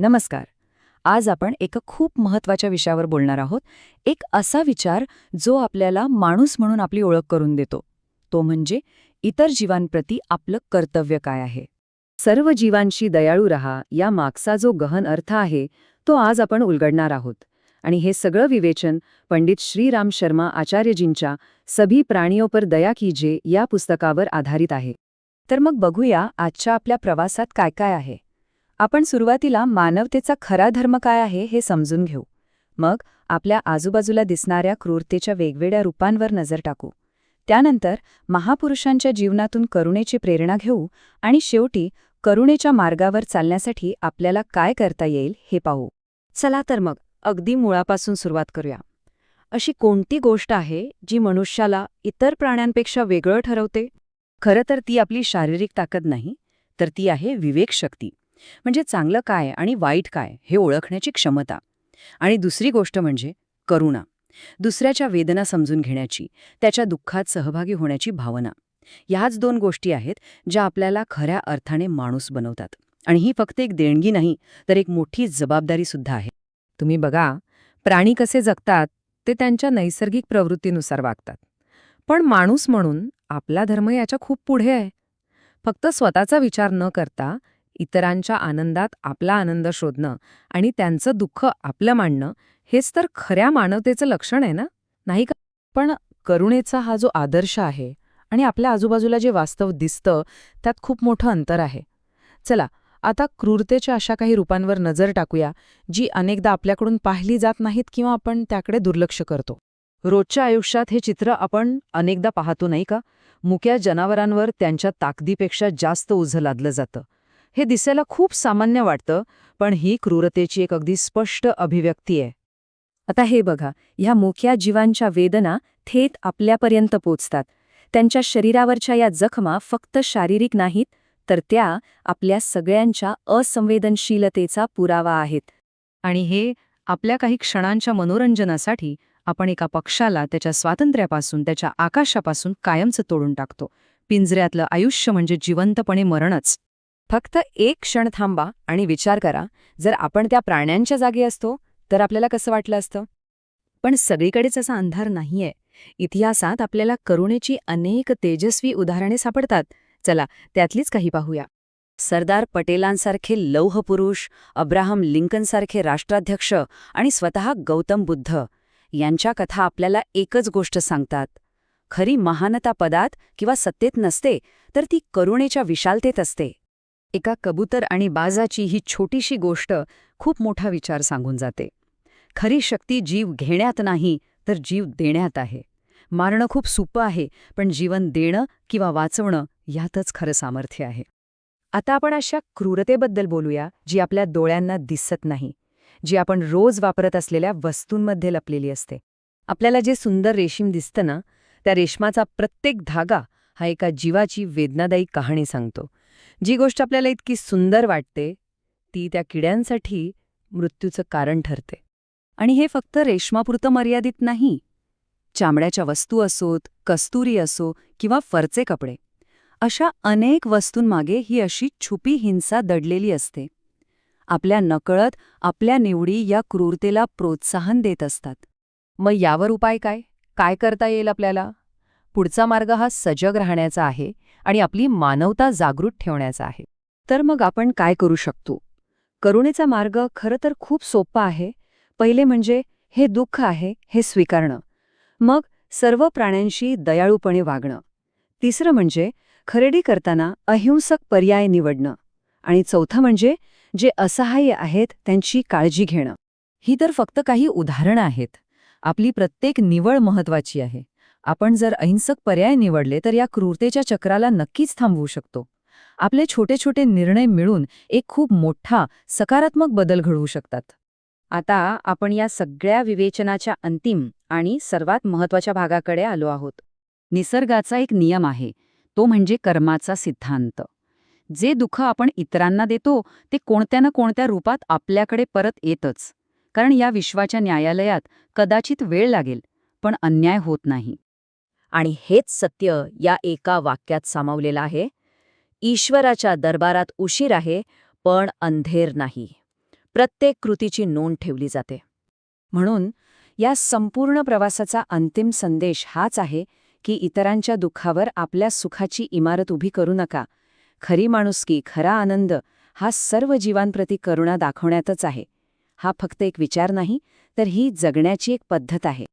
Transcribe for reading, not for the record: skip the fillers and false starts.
नमस्कार. आज आपण एका खूप महत्त्वाच्या विषयावर बोलणार आहोत. एक असा विचार जो आपल्याला माणूस म्हणून आपली ओळख करून देतो. तो म्हणजे इतर जीवांप्रती आपलं कर्तव्य काय आहे. सर्व जीवांशी दयाळू रहा या मागचा जो गहन अर्थ आहे तो आज आपण उलगडणार आहोत. आणि हे सगळं विवेचन पंडित श्रीराम शर्मा आचार्यजींच्या सभी प्राणियों पर दया कीजिए या पुस्तकावर आधारित आहे. तर मग बघूया आजच्या आपल्या प्रवासात काय काय आहे. आपण सुरुवातीला मानवतेचा खरा धर्म काय आहे हे समजून घेऊ. मग आपल्या आजूबाजूला दिसणाऱ्या क्रूरतेच्या वेगवेगळ्या रूपांवर नजर टाकू. त्यानंतर महापुरुषांच्या जीवनातून करुणेची प्रेरणा घेऊ आणि शेवटी करुणेच्या मार्गावर चालण्यासाठी आपल्याला काय करता येईल हे पाहू. चला तर मग अगदी मुळापासून सुरुवात करूया. अशी कोणती गोष्ट आहे जी मनुष्याला इतर प्राण्यांपेक्षा वेगळं ठरवते? खरं तर ती आपली शारीरिक ताकद नाही, तर ती आहे विवेकशक्ती. म्हणजे चांगलं काय आणि वाईट काय हे ओळखण्याची क्षमता. आणि दुसरी गोष्ट म्हणजे करुणा, दुसऱ्याच्या वेदना समजून घेण्याची, त्याच्या दुःखात सहभागी होण्याची भावना. ह्याच दोन गोष्टी आहेत ज्या आपल्याला खऱ्या अर्थाने माणूस बनवतात. आणि ही फक्त एक देणगी नाही, तर एक मोठी जबाबदारी सुद्धा आहे. तुम्ही बघा, प्राणी कसे जगतात ते त्यांच्या नैसर्गिक प्रवृत्तीनुसार वागतात. पण माणूस म्हणून आपला धर्म याच्या खूप पुढे आहे. फक्त स्वतःचा विचार न करता इतरांच्या आनंदात आपला आनंद शोधणं आणि त्यांचं दुःख आपलं मांडणं हेच तर खऱ्या मानवतेचं लक्षण आहे ना, नाही का? पण करुणेचा हा जो आदर्श आहे आणि आपल्या आजूबाजूला जे वास्तव दिसतं त्यात खूप मोठं अंतर आहे. चला आता क्रूरतेच्या अशा काही रूपांवर नजर टाकूया जी अनेकदा आपल्याकडून पाहिली जात नाहीत किंवा आपण त्याकडे दुर्लक्ष करतो. रोजच्या आयुष्यात हे चित्र आपण अनेकदा पाहतो नाही का? मुक्या जनावरांवर त्यांच्या ताकदीपेक्षा जास्त ओझं लादलं जातं. हे दिसायला खूप सामान्य वाटतं, पण ही क्रूरतेची एक अगदी स्पष्ट अभिव्यक्ती आहे. आता हे बघा, ह्या मुक्या जीवांच्या वेदना थेट आपल्यापर्यंत पोचतात. त्यांच्या शरीरावरच्या या जखमा फक्त शारीरिक नाहीत, तर त्या आपल्या सगळ्यांच्या असंवेदनशीलतेचा पुरावा आहेत. आणि हे आपल्या काही क्षणांच्या मनोरंजनासाठी आपण एका पक्षाला त्याच्या स्वातंत्र्यापासून, त्याच्या आकाशापासून कायमचं तोडून टाकतो. पिंजऱ्यातलं आयुष्य म्हणजे जिवंतपणे मरणच. फक्त एक क्षण थांबा आणि विचार करा, जर आपण त्या प्राण्यांच्या जागी असतो तर आपल्याला कसं वाटलं असतं? पण सगळीकडेच असा अंधार नाहीये. इतिहासात आपल्याला करुणेची अनेक तेजस्वी उदाहरणे सापडतात. चला त्यातलीच काही पाहूया. सरदार पटेलांसारखे लौहपुरुष, अब्राहम लिंकनसारखे राष्ट्राध्यक्ष आणि स्वतः गौतम बुद्ध यांच्या कथा आपल्याला एकच गोष्ट सांगतात. खरी महानता पदात किंवा सत्तेत नसते, तर ती करुणेच्या विशालतेत असते. एका कबूतर आणि बाजाची ही छोटीशी गोष्ट खूप मोठा विचार सांगून जाते. खरी शक्ती जीव घेण्यात नाही, तर जीव देण्यात आहे. मारणं खूप सोपं आहे, पण जीवन देणं किंवा वाचवणं यातच खरं सामर्थ्य आहे. आता आपण अशा क्रूरतेबद्दल बोलूया जी आपल्या डोळ्यांना दिसत नाही, जी आपण रोज वापरत असलेल्या वस्तूंमध्ये लपलेली असते. आपल्याला जे सुंदर रेशीम दिसतं ना, त्या रेशमाचा प्रत्येक धागा हा एका जीवाची वेदनादायी कहाणी सांगतो. जी गोष्ट आपल्याला इतकी सुंदर वाटते ती त्या किड्यांसाठी मृत्यूचं कारण ठरते. आणि हे फक्त रेशमापुरतं मर्यादित नाही. चामड्याच्या वस्तू असोत, कस्तुरी असो किंवा फरचे कपडे, अशा अनेक वस्तूंमागे ही अशी छुपी हिंसा दडलेली असते. आपल्या नकळत आपल्या निवडी या क्रूरतेला प्रोत्साहन देत असतात. मग यावर उपाय काय? काय करता येईल आपल्याला? पुढचा मार्ग हा सजग राहण्याचा आहे आणि आपली मानवता जागृत ठेवण्याचा आहे. तर मग आपण काय करू शकतो? करुणेचा मार्ग खरं तर खूप सोपा आहे. पहिले म्हणजे हे दुःख आहे हे स्वीकारणं. मग सर्व प्राण्यांशी दयाळूपणे वागणं. तिसरं म्हणजे खरेदी करताना अहिंसक पर्याय निवडणं. आणि चौथं म्हणजे जे असहाय्य आहेत त्यांची काळजी घेणं. ही तर फक्त काही उदाहरणं आहेत. आपली प्रत्येक निवड महत्वाची आहे. आपण जर अहिंसक पर्याय निवडले तर या क्रूरतेच्या चक्राला नक्कीच थांबवू शकतो. आपले छोटे छोटे निर्णय मिळून एक खूप मोठा सकारात्मक बदल घडवू शकतात. आता आपण या सगळ्या विवेचनाच्या अंतिम आणि सर्वात महत्त्वाच्या भागाकडे आलो आहोत. निसर्गाचा एक नियम आहे, तो म्हणजे कर्माचा सिद्धांत. जे दुःख आपण इतरांना देतो ते कोणत्या ना कोणत्या रूपात आपल्याकडे परत येतच. कारण या विश्वाच्या न्यायालयात कदाचित वेळ लागेल, पण अन्याय होत नाही. आणि हेच सत्य या एका वाक्यात सामावलेलं आहे. ईश्वराच्या दरबारात उशीर आहे, पण अंधेर नाही. प्रत्येक कृतीची नोंद ठेवली जाते. म्हणून या संपूर्ण प्रवासाचा अंतिम संदेश हाच आहे की इतरांच्या दुःखावर आपल्या सुखाची इमारत उभी करू नका. खरी माणुसकी, खरा आनंद हा सर्व जीवांप्रती करुणा दाखवण्यातच आहे. हा फक्त एक विचार नाही, तर ही जगण्याची एक पद्धत आहे.